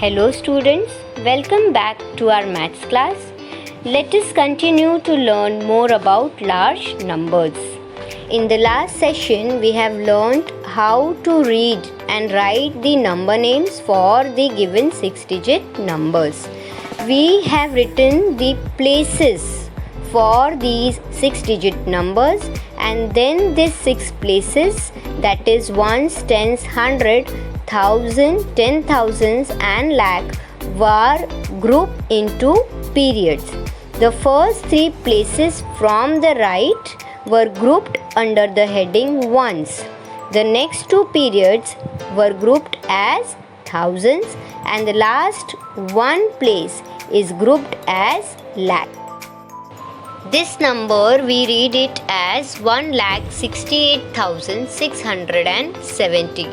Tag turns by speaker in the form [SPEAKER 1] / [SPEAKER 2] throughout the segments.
[SPEAKER 1] Hello students, welcome back to our maths class. Let us continue to learn more about large numbers. In the last session, we have learned how to read and write the number names for the given 6-digit numbers. We have written the places for these 6-digit numbers, and then these 6 places, that is ones, tens, hundred, thousand, 10,000s and lakh, were grouped into periods. The first 3 places from the right were grouped under the heading ones. The next 2 periods were grouped as thousands, and the last 1 place is grouped as lakh. This number we read it as 1,68,670.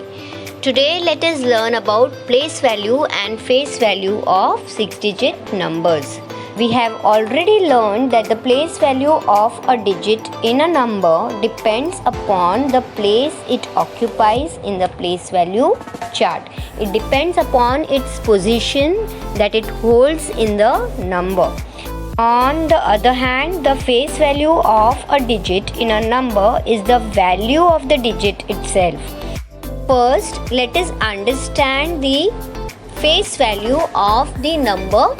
[SPEAKER 1] Today let us learn about place value and face value of 6-digit numbers. We have already learned that the place value of a digit in a number depends upon the place it occupies in the place value chart. It depends upon its position that it holds in the number. On the other hand, the face value of a digit in a number is the value of the digit itself. First, let us understand the face value of the number.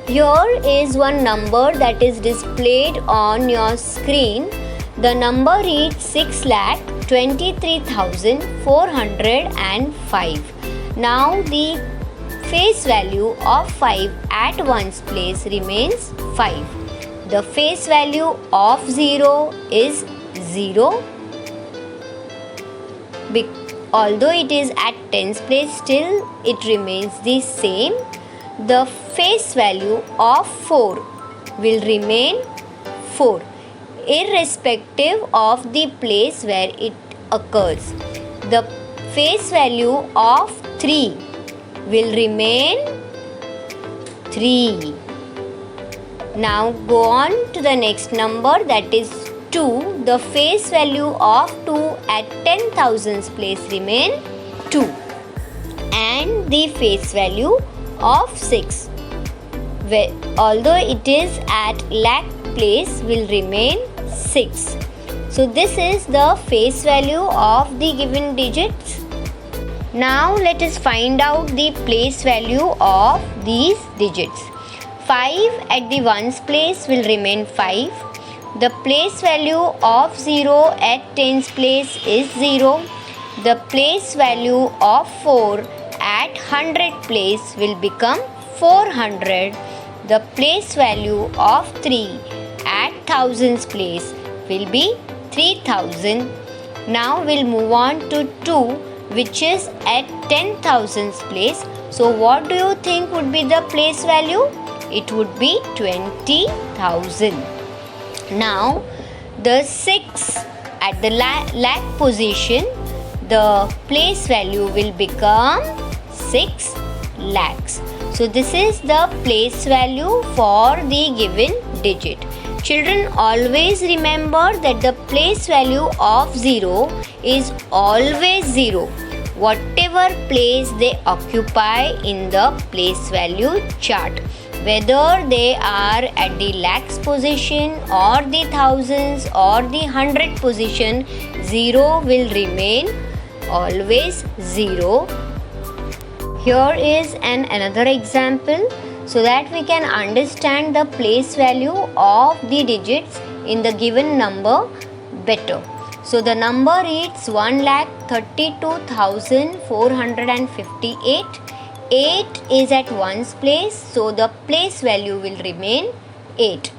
[SPEAKER 1] Here is one number that is displayed on your screen. The number reads 6,23,405. Now the face value of 5 at ones place remains 5. The face value of 0 is 0. Although it is at tens place, still it remains the same. The face value of 4 will remain 4, irrespective of the place where it occurs. The face value of 3 will remain 3. Now go on to the next number, that is 2. The face value of 2 at 10,000s place remain 2, and the face value of 6, although it is at lakh place, will remain 6. So this is the face value of the given digits. Now let us find out the place value of these digits. 5 at the ones place will remain 5. The place value of 0 at tens place is 0. The place value of 4 at 100 place will become 400. The place value of 3 at thousands place will be 3000. Now we'll move on to 2, which is at 10,000s place. So what do you think would be the place value? It would be 20,000. Now the 6 at the lakh position, the place value will become 6 lakhs. So this is the place value for the given digit. Children, always remember that the place value of 0 is always 0, whatever place they occupy in the place value chart. Whether they are at the lakhs position or the thousands or the 100 position, 0 will remain always 0. Here is another example so that we can understand the place value of the digits in the given number better. So the number reads 1,32,458. 8 is at ones place, so the place value will remain 8.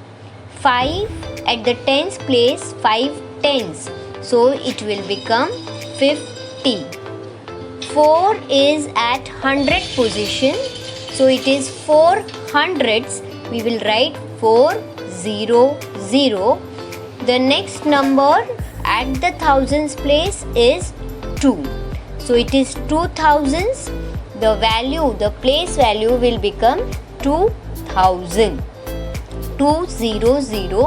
[SPEAKER 1] 5 at the tens place, 5 tens, so it will become 50. 4 is at 100 position, so it is 4 hundreds. We will write 400. The next number at the thousands place is 2, so it is 2000s. The place value will become 2000. 2000.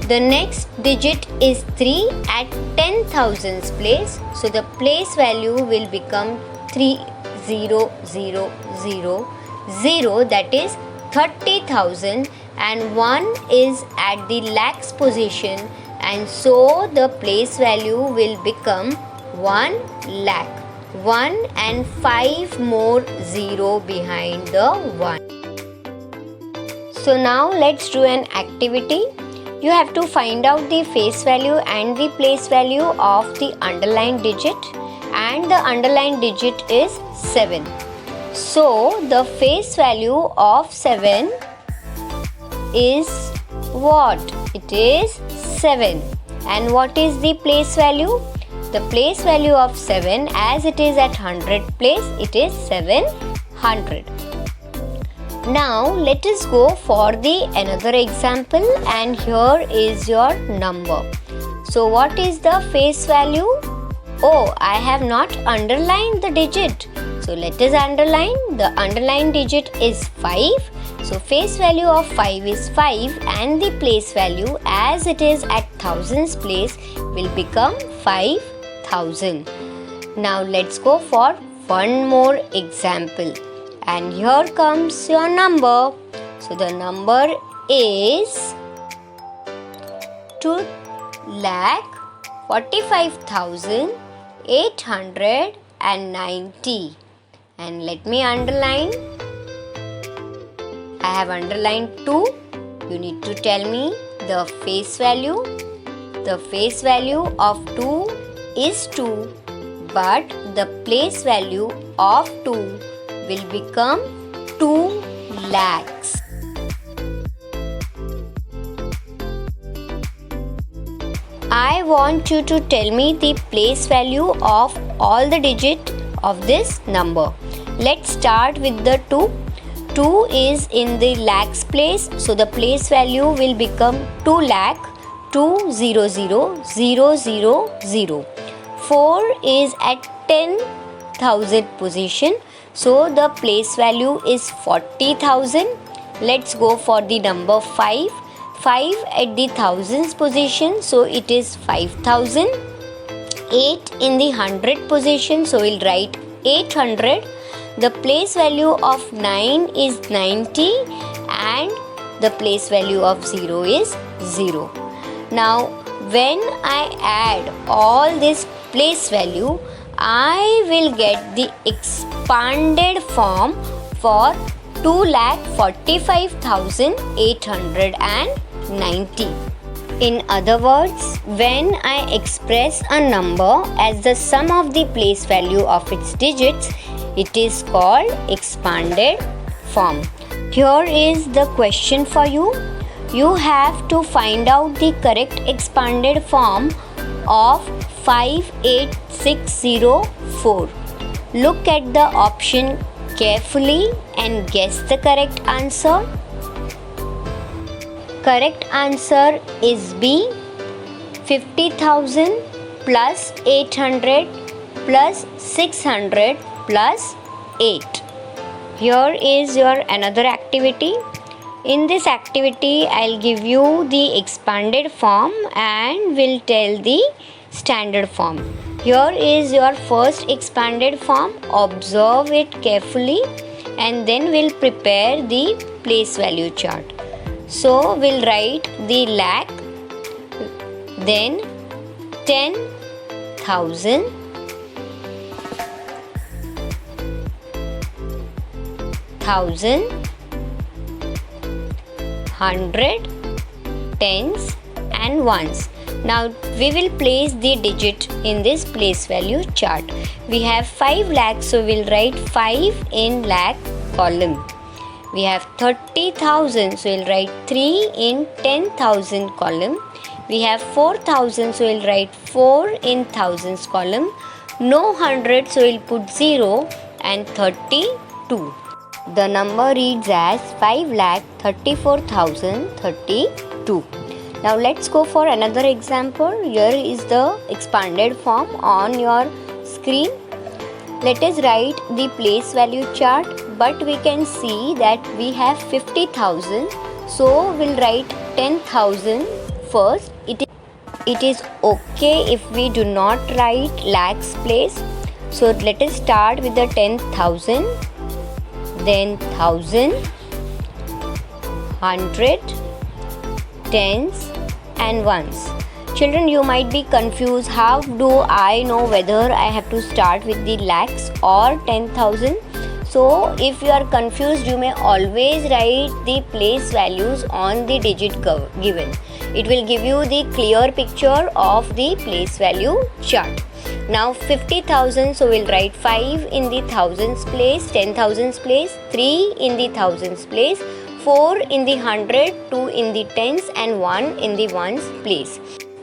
[SPEAKER 1] The next digit is 3 at 10,000s place. So the place value will become 3 0 0 0 0, that is 30,000, and 1 is at the lakhs position, and so the place value will become 1 lakh. 1 and 5 more 0 behind the 1. So now let's do an activity. You have to find out the face value and the place value of the underlined digit, and the underlined digit is 7. So the face value of 7 is what? It is 7. And what is the place value? The place value of 7, as it is at 100 place, it is 700. Now let us go for the another example, and here is your number. So what is the face value? Oh, I have not underlined the digit. So let us underline. The underlined digit is 5. So face value of 5 is 5, and the place value as it is at thousands place will become 5,000. Now let's go for one more example. And here comes your number. So the number is 2,45,890. And let me underline. I have underlined 2. You need to tell me the face value. The face value of 2 is 2, but the place value of 2 will become 2 lakhs. I want you to tell me the place value of all the digits of this number. Let's start with the 2. 2 is in the lakhs place, so the place value will become 2 lakh 2,000,000. 4 is at 10,000 position, so the place value is 40,000. Let's go for the number 5. 5 at the thousands position, so it is 5,000. 8 in the 100 position, so we'll write 800. The place value of 9 is 90, and the place value of 0 is 0. Now when I add all this place value, I will get the expanded form for 2,45,890. In other words, when I express a number as the sum of the place value of its digits, it is called expanded form. Here is the question for you. You have to find out the correct expanded form of 58604. Look at the option carefully and guess the correct answer. Correct answer is B. 50,000 plus 800 plus 600 plus 8. Here is your another activity. In this activity, I'll give you the expanded form and will tell the standard form. Here is your first expanded form. Observe it carefully, and then we'll prepare the place value chart. So we'll write the lakh, then 10,000, 1,000, 100, tens and ones. Now we will place the digit in this place value chart. We have 5 lakhs, so we'll write 5 in lakh column. We have 30,000, so we'll write 3 in 10,000 column. We have 4,000, so we'll write 4 in thousands column. No 100, so we'll put 0, and 32. The number reads as 5,34,032. Now let's go for another example. Here is the expanded form on your screen. Let us write the place value chart, but we can see that we have 50,000, so we'll write 10,000 first. It is okay if we do not write lakhs place. So let us start with the 10,000, then 1,000, 100, tens and ones. Children, you might be confused, how do I know whether I have to start with the lakhs or 10,000? So if you are confused, you may always write the place values on the digit given. It will give you the clear picture of the place value chart. Now 50,000, so we'll write 5 in the thousands place, 10,000s place, 3 in the thousands place, 4 in the 100, 2 in the tens and 1 in the ones place.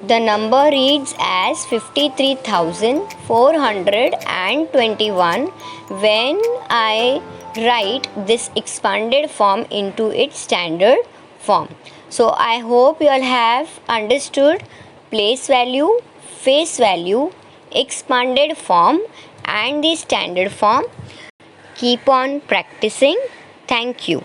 [SPEAKER 1] The number reads as 53,421 when I write this expanded form into its standard form. So I hope you all have understood place value, face value, expanded form and the standard form. Keep on practicing. Thank you.